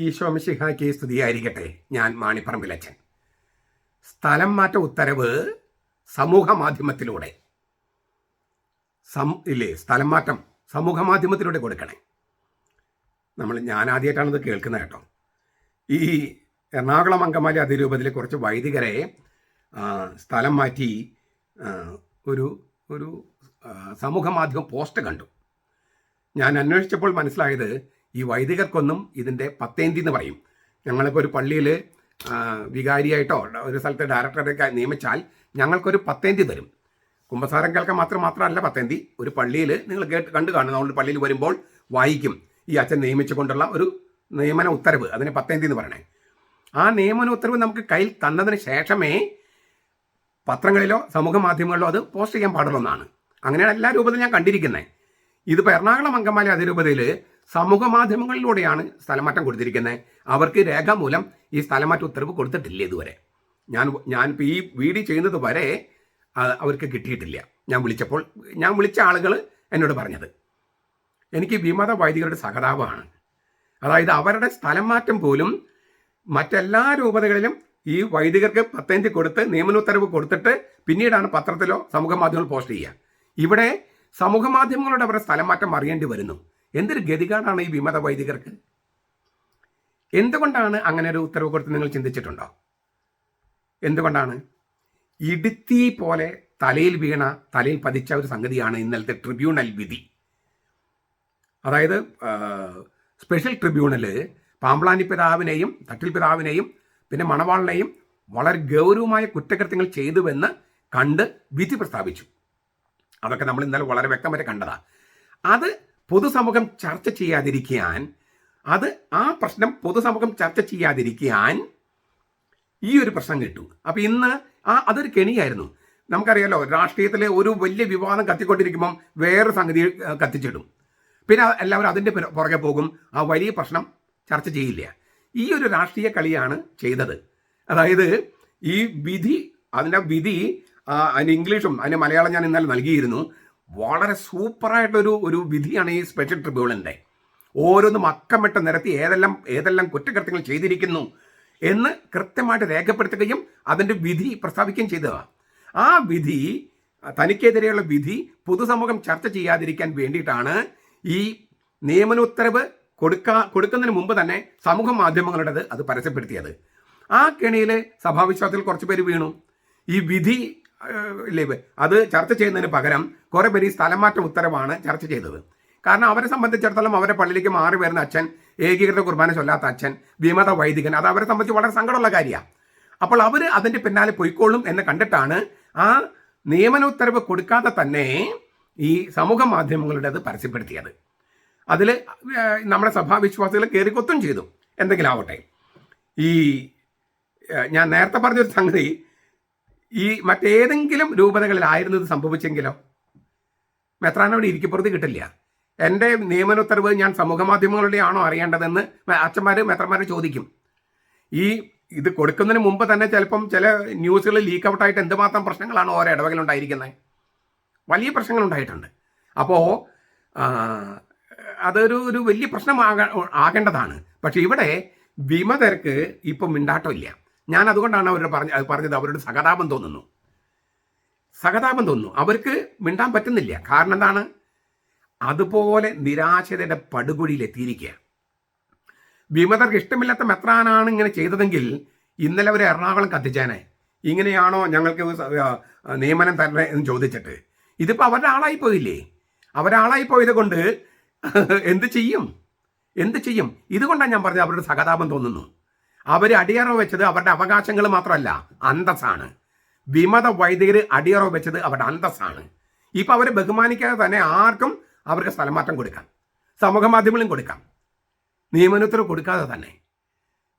ഈശോ മിശിഹായ്ക്ക് സ്തുതിയായിരിക്കട്ടെ. ഞാൻ മാണിപ്പറമ്പിലച്ചൻ. സ്ഥലം മാറ്റ ഉത്തരവ് സമൂഹ മാധ്യമത്തിലൂടെ സ്ഥലം മാറ്റം സമൂഹ മാധ്യമത്തിലൂടെ കൊടുക്കണേ. ഞാൻ ആദ്യമായിട്ടാണിത് കേൾക്കുന്നത് കേട്ടോ. ഈ എറണാകുളം അങ്കമാലി അതിരൂപതയിലെ കുറച്ച് വൈദികരെ സ്ഥലം മാറ്റി ഒരു ഒരു സമൂഹ മാധ്യമ പോസ്റ്റ് കണ്ടു. ഞാൻ അന്വേഷിച്ചപ്പോൾ മനസ്സിലായത് ഈ വൈദികർക്കൊന്നും ഇതിൻ്റെ പത്തേന്തി എന്ന് പറയും. ഞങ്ങളിപ്പോൾ ഒരു പള്ളിയിൽ വികാരിയായിട്ടോ ഒരു സ്ഥലത്തെ ഡയറക്ടറൊക്കെ നിയമിച്ചാൽ ഞങ്ങൾക്കൊരു പത്തേന്തി തരും. കുമ്പസാരം കേൾക്കാൻ മാത്രമല്ല പത്തേന്തി. ഒരു പള്ളിയിൽ നിങ്ങൾ കണ്ടു കാണും, നമ്മൾ പള്ളിയിൽ വരുമ്പോൾ വായിക്കും ഈ അച്ഛൻ നിയമിച്ചു കൊണ്ടുള്ള ഒരു നിയമന ഉത്തരവ്, അതിന് പത്തേന്തി എന്ന് പറയണേ. ആ നിയമന ഉത്തരവ് നമുക്ക് കയ്യിൽ തന്നതിന് ശേഷമേ പത്രങ്ങളിലോ സമൂഹ മാധ്യമങ്ങളിലോ അത് പോസ്റ്റ് ചെയ്യാൻ പാടുള്ളതാണ്. അങ്ങനെയാണ് എല്ലാ രൂപത്തിലും ഞാൻ കണ്ടിരിക്കുന്നത്. ഇതിപ്പോൾ എറണാകുളം അങ്കമാലി അതിരൂപതയിൽ സമൂഹ മാധ്യമങ്ങളിലൂടെയാണ് സ്ഥലമാറ്റം കൊടുത്തിരിക്കുന്നത്. അവർക്ക് രേഖാമൂലം ഈ സ്ഥലമാറ്റ ഉത്തരവ് കൊടുത്തിട്ടില്ല ഇതുവരെ. ഞാനിപ്പോൾ ഈ വീഡിയോ ചെയ്യുന്നത് വരെ അവർക്ക് കിട്ടിയിട്ടില്ല. ഞാൻ വിളിച്ച ആളുകൾ എന്നോട് പറഞ്ഞത് എനിക്ക് വിമത വൈദികരുടെ സഹതാപമാണ്. അതായത് അവരുടെ സ്ഥലം മാറ്റം പോലും മറ്റെല്ലാ രൂപതകളിലും ഈ വൈദികർക്ക് പത്തേന്തി കൊടുത്ത് നിയമനോത്തരവ് കൊടുത്തിട്ട് പിന്നീടാണ് പത്രത്തിലോ സമൂഹ മാധ്യമങ്ങൾ പോസ്റ്റ് ചെയ്യുക. ഇവിടെ സമൂഹ മാധ്യമങ്ങളോട് അവരുടെ സ്ഥലം മാറ്റം അറിയേണ്ടി വരുന്നു. എന്തൊരു ഗതികേടാണ് ഈ വിമത വൈദികർക്ക്. എന്തുകൊണ്ടാണ് അങ്ങനെ ഒരു ഉത്തരവ് കൊടുത്ത് നിങ്ങൾ ചിന്തിച്ചിട്ടുണ്ടോ? എന്തുകൊണ്ടാണ്? ഇടുത്തി പോലെ തലയിൽ പതിച്ച ഒരു സംഗതിയാണ് ഇന്നലത്തെ ട്രിബ്യൂണൽ വിധി. അതായത് സ്പെഷ്യൽ ട്രിബ്യൂണൽ പാമ്പ്ളാനി പിതാവിനെയും തട്ടിൽ പിതാവിനെയും പിന്നെ മണവാളിനെയും വളരെ ഗൗരവമായ കുറ്റകൃത്യങ്ങൾ ചെയ്തുവെന്ന് കണ്ട് വിധി പ്രസ്താവിച്ചു. അതൊക്കെ നമ്മൾ ഇന്നലെ വളരെ വ്യക്തമായിട്ട് കണ്ടതാണ്. അത് പൊതുസമൂഹം ചർച്ച ചെയ്യാതിരിക്കാൻ ആ പ്രശ്നം പൊതുസമൂഹം ചർച്ച ചെയ്യാതിരിക്കാൻ ഈ ഒരു പ്രശ്നം കിട്ടും. അപ്പം ഇന്ന് അതൊരു കെണിയായിരുന്നു. നമുക്കറിയാലോ, രാഷ്ട്രീയത്തിലെ ഒരു വലിയ വിവാദം കത്തിക്കൊണ്ടിരിക്കുമ്പം വേറൊരു സംഗതി കത്തിച്ചിടും. പിന്നെ എല്ലാവരും അതിൻ്റെ പുറകെ പോകും. ആ വലിയ പ്രശ്നം ചർച്ച ചെയ്യില്ല. ഈ ഒരു രാഷ്ട്രീയ കളിയാണ് ചെയ്തത്. അതായത് ഈ വിധി, അതിൻ്റെ ഇംഗ്ലീഷും അതിൻ്റെ മലയാളം ഞാൻ ഇന്നലെ നൽകിയിരുന്നു. വളരെ സൂപ്പറായിട്ടൊരു വിധിയാണ് ഈ സ്പെഷ്യൽ ട്രിബ്യൂണലിൻ്റെ. ഓരോന്നും അക്കമിട്ട് നിരത്തി ഏതെല്ലാം കുറ്റകൃത്യങ്ങൾ ചെയ്തിരിക്കുന്നു എന്ന് കൃത്യമായിട്ട് രേഖപ്പെടുത്തുകയും അതിൻ്റെ വിധി പ്രസ്താവിക്കുകയും ചെയ്തതാണ്. ആ വിധി, തനിക്കെതിരെയുള്ള വിധി പൊതുസമൂഹം ചർച്ച ചെയ്യാതിരിക്കാൻ വേണ്ടിയിട്ടാണ് ഈ നിയമനോത്തരവ് കൊടുക്കുന്നതിന് മുമ്പ് തന്നെ സമൂഹ മാധ്യമങ്ങളുടേത് അത് പരസ്യപ്പെടുത്തിയത്. ആ കെണിയിൽ സഭാവിശ്വാസത്തിൽ കുറച്ച് പേര് വീണു. ഈ വിധി അത് ചർച്ച ചെയ്യുന്നതിന് പകരം കുറേ പേര് ഈ സ്ഥലമാറ്റ ഉത്തരവാണ് ചർച്ച ചെയ്തത്. കാരണം അവരെ സംബന്ധിച്ചിടത്തോളം അവരുടെ പള്ളിയിലേക്ക് മാറി വരുന്ന അച്ഛൻ, ഏകീകൃത കുർബാന ചൊല്ലാത്ത അച്ഛൻ, വിമത വൈദികൻ, അത് അവരെ സംബന്ധിച്ച് വളരെ സങ്കടമുള്ള കാര്യമാണ്. അപ്പോൾ അവർ അതിൻ്റെ പിന്നാലെ പൊയ്ക്കൊള്ളും എന്ന് കണ്ടിട്ടാണ് ആ നിയമനോത്തരവ് കൊടുക്കാതെ തന്നെ ഈ സമൂഹ മാധ്യമങ്ങളുടേത് പരസ്യപ്പെടുത്തിയത്. അതിൽ നമ്മുടെ സഭാവിശ്വാസികൾ കയറിക്കൊത്തും ചെയ്തു. എന്തെങ്കിലും ആവട്ടെ. ഞാൻ നേരത്തെ പറഞ്ഞൊരു സംഗതി, ഈ മറ്റേതെങ്കിലും രൂപതകളിലായിരുന്നു ഇത് സംഭവിച്ചെങ്കിലോ മെത്രാനോട് ഇരിക്കപ്പുറത്ത് കിട്ടില്ല. എൻ്റെ നിയമനോത്തരവ് ഞാൻ സമൂഹ മാധ്യമങ്ങളുടെ ആണോ അറിയേണ്ടതെന്ന് മെത്രന്മാർ ചോദിക്കും. ഇത് കൊടുക്കുന്നതിന് മുമ്പ് തന്നെ ചിലപ്പം ചില ന്യൂസുകൾ ലീക്ക് ഔട്ടായിട്ട് എന്തുമാത്രം പ്രശ്നങ്ങളാണ് ഓരോ ഇടവകയിലുണ്ടായിരിക്കുന്നത്. വലിയ പ്രശ്നങ്ങൾ ഉണ്ടായിട്ടുണ്ട്. അപ്പോൾ അതൊരു വലിയ ആകേണ്ടതാണ്. പക്ഷെ ഇവിടെ വിമതർക്ക് ഇപ്പം മിണ്ടാട്ടമില്ല. ഞാൻ അതുകൊണ്ടാണ് പറഞ്ഞത് അവരുടെ സഹതാപം തോന്നുന്നു. അവർക്ക് മിണ്ടാൻ പറ്റുന്നില്ല. കാരണം എന്താണ്? അതുപോലെ നിരാശയുടെ പടുകുഴിയിൽ എത്തിയിരിക്കുക. വിമതർക്ക് ഇഷ്ടമില്ലാത്ത മെത്രാനാണ് ഇങ്ങനെ ചെയ്തതെങ്കിൽ ഇന്നലെ അവർ എറണാകുളം കത്തിച്ചേനെ. ഇങ്ങനെയാണോ ഞങ്ങൾക്ക് നിയമനം തരണേ എന്ന് ചോദിച്ചിട്ട്. ഇതിപ്പോൾ അവരുടെ ആളായി പോയില്ലേ? അവരാളായി പോയത് കൊണ്ട് എന്ത് ചെയ്യും? ഇതുകൊണ്ടാണ് ഞാൻ പറഞ്ഞത് അവരുടെ സഹതാപം തോന്നുന്നു. അവർ അടിയറവ് വെച്ചത് അവരുടെ അവകാശങ്ങൾ മാത്രമല്ല, അന്തസ്സാണ്. വിമത വൈദികർ അടിയറവ് വെച്ചത് അവരുടെ അന്തസ്സാണ്. ഇപ്പം അവരെ ബഹുമാനിക്കാതെ തന്നെ ആർക്കും അവർക്ക് സ്ഥലമാറ്റം കൊടുക്കാം, സമൂഹ മാധ്യമങ്ങളും കൊടുക്കാം, നിയമനോത്തരവ് കൊടുക്കാതെ തന്നെ.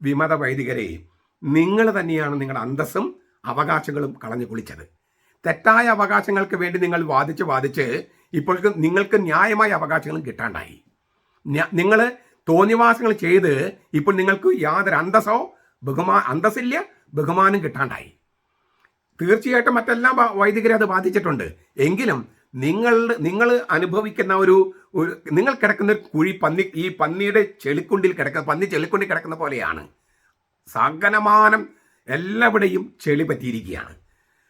വിമത വൈദികരെ, നിങ്ങൾ തന്നെയാണ് നിങ്ങളുടെ അന്തസ്സും അവകാശങ്ങളും കളഞ്ഞു കുളിച്ചത്. തെറ്റായ അവകാശങ്ങൾക്ക് വേണ്ടി നിങ്ങൾ വാദിച്ച് ഇപ്പോൾ നിങ്ങൾക്ക് ന്യായമായ അവകാശങ്ങളും കിട്ടാണ്ടായി. നിങ്ങൾ തോന്നിവാസങ്ങൾ ചെയ്ത് ഇപ്പോൾ നിങ്ങൾക്ക് യാതൊരു അന്തസ്സില്ല, ബഹുമാനം കിട്ടാണ്ടായി. തീർച്ചയായിട്ടും മറ്റെല്ലാ വൈദികരെ അത് ബാധിച്ചിട്ടുണ്ട്. എങ്കിലും നിങ്ങൾ അനുഭവിക്കുന്ന നിങ്ങൾ കിടക്കുന്ന കുഴി ഈ പന്നിയുടെ ചെളിക്കുണ്ടിൽ കിടക്കുന്ന പന്നി ചെളിക്കുണ്ടിൽ കിടക്കുന്ന പോലെയാണ്. സകലമാനം എല്ലാവിടെയും ചെളി പറ്റിയിരിക്കുകയാണ്.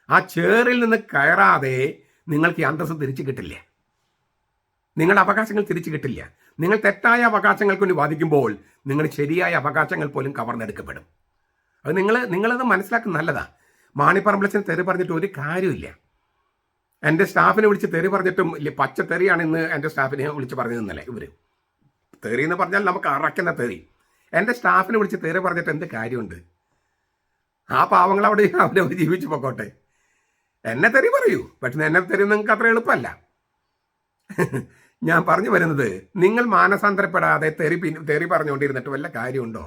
ആ ചേറിൽ നിന്ന് കയറാതെ നിങ്ങൾക്ക് ഈ അന്തസ്സ് തിരിച്ചു കിട്ടില്ല, നിങ്ങളുടെ അവകാശങ്ങൾ തിരിച്ചു കിട്ടില്ല. നിങ്ങൾ തെറ്റായ അവകാശങ്ങൾക്ക് വേണ്ടി വാദിക്കുമ്പോൾ നിങ്ങൾ ശരിയായ അവകാശങ്ങൾ പോലും കവർന്നെടുക്കപ്പെടും. അത് നിങ്ങളത് മനസ്സിലാക്കുന്ന നല്ലതാ. മാണിപ്പറമ്പിലച്ചന് തെറി പറഞ്ഞിട്ട് ഒരു കാര്യമില്ല. എൻ്റെ സ്റ്റാഫിനെ വിളിച്ച് തെറി പറഞ്ഞിട്ടും പച്ച തെറിയാണ് ഇന്ന് എൻ്റെ സ്റ്റാഫിനെ വിളിച്ച് പറഞ്ഞു തന്നല്ലേ ഇവർ. തെറി എന്ന് പറഞ്ഞാൽ നമുക്ക് അറയ്ക്കുന്ന തെറി. എൻ്റെ സ്റ്റാഫിനെ വിളിച്ച് തെറി പറഞ്ഞിട്ട് എന്ത് കാര്യമുണ്ട്? ആ പാവങ്ങൾ അവിടെ ജീവിച്ചു പോക്കോട്ടെ. എന്നെ തെറി പറയൂ, പക്ഷെ എന്നെ തെറി നിങ്ങൾക്ക് അത്ര എളുപ്പമല്ല. ഞാൻ പറഞ്ഞു വരുന്നത്, നിങ്ങൾ മാനസാന്തരപ്പെടാതെ തെറി പറഞ്ഞുകൊണ്ടിരുന്നിട്ട് വല്ല കാര്യമുണ്ടോ?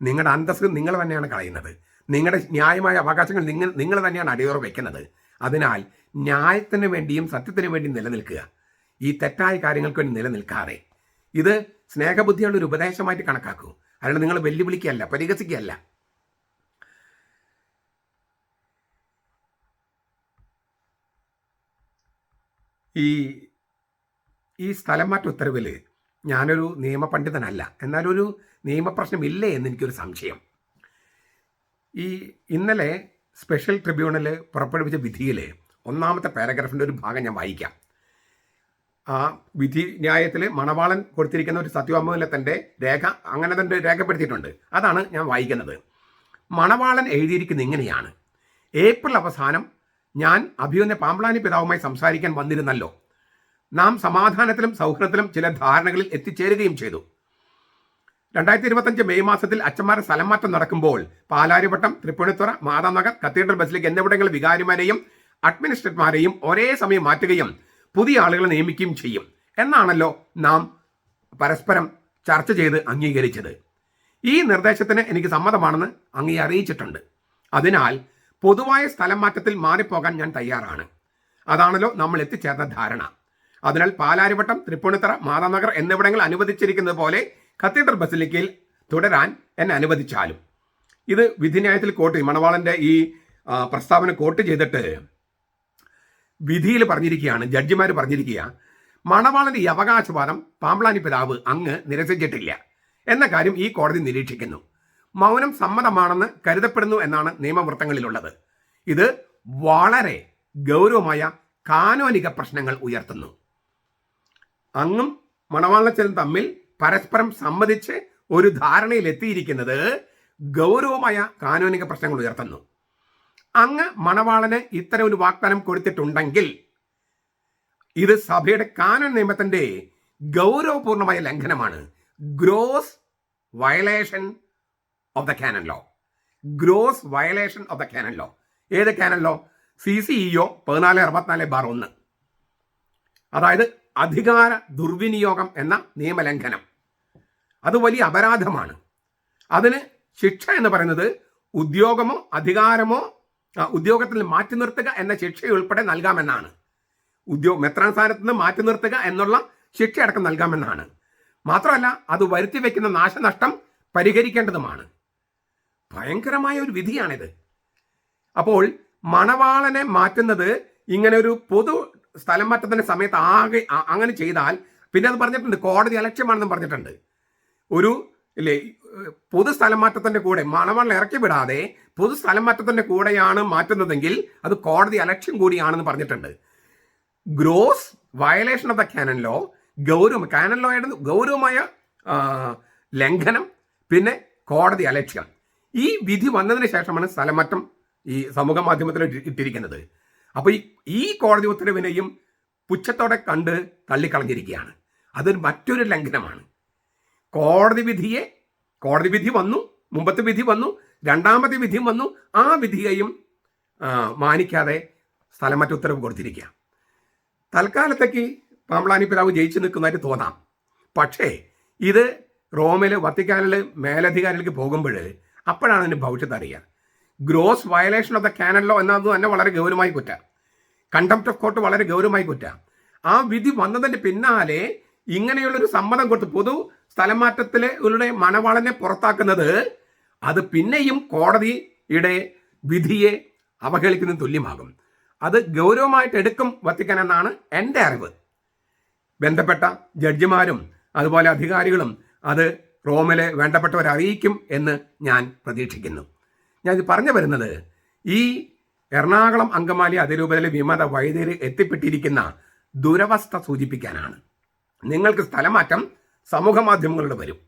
നിങ്ങളുടെ അന്തസ്സ് നിങ്ങൾ തന്നെയാണ് കളയുന്നത്. നിങ്ങളുടെ ന്യായമായ അവകാശങ്ങൾ നിങ്ങൾ തന്നെയാണ് അടിയോറ വയ്ക്കുന്നത്. അതിനാൽ ന്യായത്തിന് വേണ്ടിയും സത്യത്തിന് വേണ്ടിയും നിലനിൽക്കുക, ഈ തെറ്റായ കാര്യങ്ങൾക്ക് വേണ്ടി നിലനിൽക്കാതെ. ഇത് സ്നേഹബുദ്ധിയുള്ള ഒരു ഉപദേശമായിട്ട് കണക്കാക്കൂ, അല്ലാണ്ട് നിങ്ങൾ വെല്ലുവിളിക്കുകയല്ല, പരിഹസിക്കുകയല്ല. ഈ സ്ഥലം മാറ്റ ഉത്തരവിൽ ഞാനൊരു നിയമപണ്ഡിതനല്ല, എന്നാലൊരു നിയമപ്രശ്നമില്ലേ എന്ന് എനിക്കൊരു സംശയം. ഇന്നലെ സ്പെഷ്യൽ ട്രിബ്യൂണൽ പുറപ്പെടുവിച്ച വിധിയിൽ 1ാമത്തെ പാരഗ്രാഫിൻ്റെ ഒരു ഭാഗം ഞാൻ വായിക്കാം. ആ വിധി ന്യായത്തിൽ മണവാളൻ കൊടുത്തിരിക്കുന്ന ഒരു സത്യവാങ്മൂലത്തിൻ്റെ രേഖ അങ്ങനെ തന്നെ രേഖപ്പെടുത്തിയിട്ടുണ്ട്. അതാണ് ഞാൻ വായിക്കുന്നത്. മണവാളൻ എഴുതിയിരിക്കുന്നത് ഇങ്ങനെയാണ്: ഏപ്രിൽ അവസാനം ഞാൻ അഭിമന്യ പാമ്പ്ളാനി പിതാവുമായി സംസാരിക്കാൻ വന്നിരുന്നല്ലോ. നാം സമാധാനത്തിലും സൗഹൃദത്തിലും ചില ധാരണകളിൽ എത്തിച്ചേരുകയും ചെയ്തു. 2025 മെയ് മാസത്തിൽ അച്ഛന്മാരുടെ സ്ഥലം മാറ്റം നടക്കുമ്പോൾ പാലാരിവട്ടം, തൃപ്പൂണിത്തുറ, മാതാനഗർ, കത്തീഡ്രൽ ബസിലിക്ക എന്നിവിടങ്ങളിൽ വികാരിമാരെയും അഡ്മിനിസ്ട്രേറ്റർമാരെയും ഒരേ സമയം മാറ്റുകയും പുതിയ ആളുകളെ നിയമിക്കുകയും ചെയ്യും എന്നാണല്ലോ നാം പരസ്പരം ചർച്ച ചെയ്ത് അംഗീകരിച്ചത്. ഈ നിർദ്ദേശത്തിന് എനിക്ക് സമ്മതമാണെന്ന് അങ്ങേ അറിയിച്ചിട്ടുണ്ട്. അതിനാൽ പൊതുവായ സ്ഥലം മാറ്റത്തിൽ മാറിപ്പോകാൻ ഞാൻ തയ്യാറാണ്. അതാണല്ലോ നമ്മൾ എത്തിച്ചേർന്ന ധാരണ. അതിനാൽ പാലാരിവട്ടം, തൃപ്പൂണിത്തുറ, മാതാനഗർ എന്നിവിടങ്ങൾ അനുവദിച്ചിരിക്കുന്നത് പോലെ കത്തീഡ്രൽ ബസിലിക്കയിൽ തുടരാൻ എന്നെ അനുവദിച്ചാലും. ഇത് വിധിന്യായത്തിൽ കോട്ട് മണവാളന്റെ ഈ പ്രസ്താവന കോട്ട് ചെയ്തിട്ട് വിധിയിൽ പറഞ്ഞിരിക്കുകയാണ്, ജഡ്ജിമാർ പറഞ്ഞിരിക്കുക, മണവാളന്റെ ഈ അവകാശവാദം പാമ്പ്ളാനി പിതാവ് അങ്ങ് നിരസിച്ചിട്ടില്ല എന്ന കാര്യം ഈ കോടതി നിരീക്ഷിക്കുന്നു. മൗനം സമ്മതമാണെന്ന് കരുതപ്പെടുന്നു എന്നാണ് നിയമവൃത്തങ്ങളിലുള്ളത്. ഇത് വളരെ ഗൗരവമായ കാനോനിക പ്രശ്നങ്ങൾ ഉയർത്തുന്നു. അങ്ങും മണവാളച്ചനും തമ്മിൽ പരസ്പരം സമ്മതിച്ച് ഒരു ധാരണയിൽ എത്തിയിരിക്കുന്നത് ഗൗരവമായ കാനോനിക പ്രശ്നങ്ങൾ ഉയർത്തുന്നു. അങ്ങ് മണവാളന് ഇത്തരം ഒരു വാഗ്ദാനം കൊടുത്തിട്ടുണ്ടെങ്കിൽ ഇത് സഭയുടെ കാനോൻ നിയമത്തിന്റെ ഗൗരവപൂർണമായ ലംഘനമാണ്. Gross violation of the canon law. Gross violation of the canon law. ഏത് കാനൻ ലോ? CCEO 1464/1. അതായത് അധികാര ദുർവിനിയോഗം എന്ന നിയമലംഘനം. അത് വലിയ അപരാധമാണ്. അതിന് ശിക്ഷ എന്ന് പറയുന്നത് ഉദ്യോഗമോ അധികാരമോ ഉദ്യോഗത്തിൽ മാറ്റി നിർത്തുക എന്ന ശിക്ഷയുൾപ്പെടെ നൽകാമെന്നാണ്. മെത്രാൻ സ്ഥാനത്ത് നിന്ന് മാറ്റി നിർത്തുക എന്നുള്ള ശിക്ഷ അടക്കം നൽകാമെന്നാണ്. മാത്രമല്ല അത് വരുത്തി വയ്ക്കുന്ന നാശനഷ്ടം പരിഹരിക്കേണ്ടതുമാണ്. ഭയങ്കരമായ ഒരു വിധിയാണിത്. അപ്പോൾ മണവാളനെ മാറ്റുന്നത് ഇങ്ങനെ ഒരു പൊതു സ്ഥലം മാറ്റത്തിന്റെ സമയത്ത് അങ്ങനെ ചെയ്താൽ പിന്നെ അത് പറഞ്ഞിട്ടുണ്ട്, കോടതി അലക്ഷ്യമാണെന്നും പറഞ്ഞിട്ടുണ്ട്. ഒരു പൊതു സ്ഥലം മാറ്റത്തിന്റെ കൂടെ മണവാളൻ ഇറക്കി വിടാതെ പൊതു സ്ഥലം മാറ്റത്തിന്റെ കൂടെയാണ് മാറ്റുന്നതെങ്കിൽ അത് കോടതി അലക്ഷ്യം കൂടിയാണെന്ന് പറഞ്ഞിട്ടുണ്ട്. Gross violation of the canon law, canon law ആയിരുന്നു ഗൗരവമായ ലംഘനം, പിന്നെ കോടതി അലക്ഷ്യം. ഈ വിധി വന്നതിന് ശേഷമാണ് സ്ഥലമാറ്റം ഈ സമൂഹ മാധ്യമത്തിൽ ഇട്ടിരിക്കുന്നത്. അപ്പോൾ ഈ കോടതി ഉത്തരവിനെയും പുച്ഛത്തോടെ കണ്ട് തള്ളിക്കളഞ്ഞിരിക്കുകയാണ്. അതൊരു മറ്റൊരു ലംഘനമാണ്. കോടതി വിധി വന്നു, മുമ്പത്തെ വിധി വന്നു, രണ്ടാമത്തെ വിധിയും വന്നു. ആ വിധിയെയും മാനിക്കാതെ സ്ഥലമാറ്റ ഉത്തരവ് കൊടുത്തിരിക്കുക. തൽക്കാലത്തേക്ക് പാമ്പ്ളാനി പിതാവ് ജയിച്ചു നിൽക്കുന്നതായിട്ട് തോന്നാം. പക്ഷേ ഇത് റോമിൽ വത്തിക്കാനിൽ മേലധികാരികൾക്ക് പോകുമ്പോൾ അപ്പോഴാണ് അതിന് ഭവിഷ്യത്ത് അറിയുക. Gross violation of the canon law എന്നത് തന്നെ വളരെ ഗൗരവമായി കുറ്റ. കണ്ടംപ്റ്റ് ഓഫ് കോർട്ട് വളരെ ഗൗരവമായി കുറ്റ. ആ വിധി വന്നതിന് പിന്നാലെ ഇങ്ങനെയുള്ളൊരു സമ്മതം കൊടുത്ത് പൊതു സ്ഥലം മാറ്റത്തിലെ മണവാളനെ പുറത്താക്കുന്നത് അത് പിന്നെയും കോടതിയുടെ വിധിയെ അവഹേളിക്കുന്നതിന് തുല്യമാകും. അത് ഗൗരവമായിട്ട് എടുക്കും വത്തിക്കാൻ എന്നാണ് എൻ്റെ അറിവ്. ബന്ധപ്പെട്ട ജഡ്ജിമാരും അതുപോലെ അധികാരികളും അത് റോമിലെ വേണ്ടപ്പെട്ടവരെ അറിയിക്കും എന്ന് ഞാൻ പ്രതീക്ഷിക്കുന്നു. ഞാൻ ഇത് പറഞ്ഞു വരുന്നത് ഈ എറണാകുളം അങ്കമാലി അതിരൂപതയിലെ വിമത വൈദ്യര് എത്തിപ്പെട്ടിരിക്കുന്ന ദുരവസ്ഥ സൂചിപ്പിക്കാനാണ്. നിങ്ങൾക്ക് സ്ഥലമാറ്റം സമൂഹ മാധ്യമങ്ങളിലൂടെ വരും.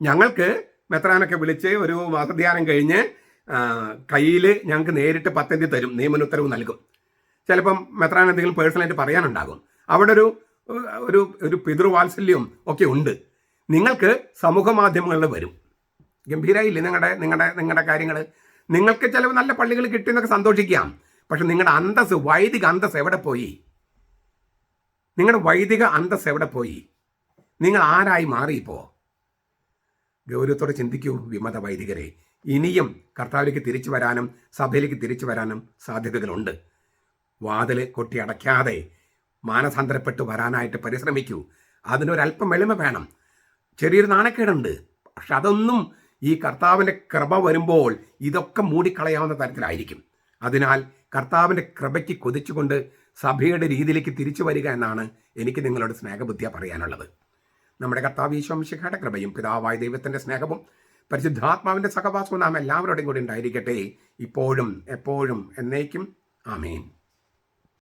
ഞങ്ങൾക്ക് മെത്രാനൊക്കെ വിളിച്ച് ഒരു മാസധ്യാനം കഴിഞ്ഞ് കയ്യിൽ ഞങ്ങൾക്ക് നേരിട്ട് പദ്ധതി തരും, നിയമന ഉത്തരവ് നൽകും. ചിലപ്പം മെത്രാൻ എന്തെങ്കിലും പേഴ്സണലായിട്ട് പറയാനുണ്ടാകും. അവിടെ ഒരു പിതൃവാത്സല്യവും ഒക്കെ ഉണ്ട്. നിങ്ങൾക്ക് സമൂഹ മാധ്യമങ്ങളിൽ വരും. ഗംഭീരമായില്ലേ നിങ്ങളുടെ കാര്യങ്ങൾ? നിങ്ങൾക്ക് ചിലവ് നല്ല പള്ളികൾ കിട്ടിയെന്നൊക്കെ സന്തോഷിക്കാം. പക്ഷെ നിങ്ങളുടെ അന്തസ്, വൈദിക അന്തസ് എവിടെ പോയി? നിങ്ങളുടെ വൈദിക അന്തസ് എവിടെ പോയി? നിങ്ങൾ ആരായി മാറിയിപ്പോ? ഗൗരവത്തോടെ ചിന്തിക്കൂ വിമത വൈദികരെ. ഇനിയും കർത്താവിലേക്ക് തിരിച്ചു വരാനും സഭയിലേക്ക് തിരിച്ചു വരാനും സാധ്യതകളുണ്ട്. വാതിൽ കൊട്ടി അടയ്ക്കാതെ മാനസാന്തരപ്പെട്ട് വരാനായിട്ട് പരിശ്രമിക്കൂ. അതിനൊരല്പം എളിമ വേണം. ചെറിയൊരു നാണക്കേടുണ്ട്. പക്ഷെ അതൊന്നും ഈ കർത്താവിൻ്റെ കൃപ വരുമ്പോൾ ഇതൊക്കെ മൂടിക്കളയാവുന്ന തരത്തിലായിരിക്കും. അതിനാൽ കർത്താവിൻ്റെ കൃപയ്ക്ക് കൊതിച്ചുകൊണ്ട് സഭയുടെ രീതിയിലേക്ക് തിരിച്ചു വരിക എന്നാണ് എനിക്ക് നിങ്ങളോട് സ്നേഹബുദ്ധിയ പറയാനുള്ളത്. നമ്മുടെ കർത്താവ് ഈശോ മിശിഹായുടെ കൃപയും പിതാവായ ദൈവത്തിൻ്റെ സ്നേഹവും പരിശുദ്ധാത്മാവിൻ്റെ സഹവാസവും നാം എല്ലാവരോടും കൂടി ഉണ്ടായിരിക്കട്ടെ, ഇപ്പോഴും എപ്പോഴും എന്നേക്കും. ആമേൻ.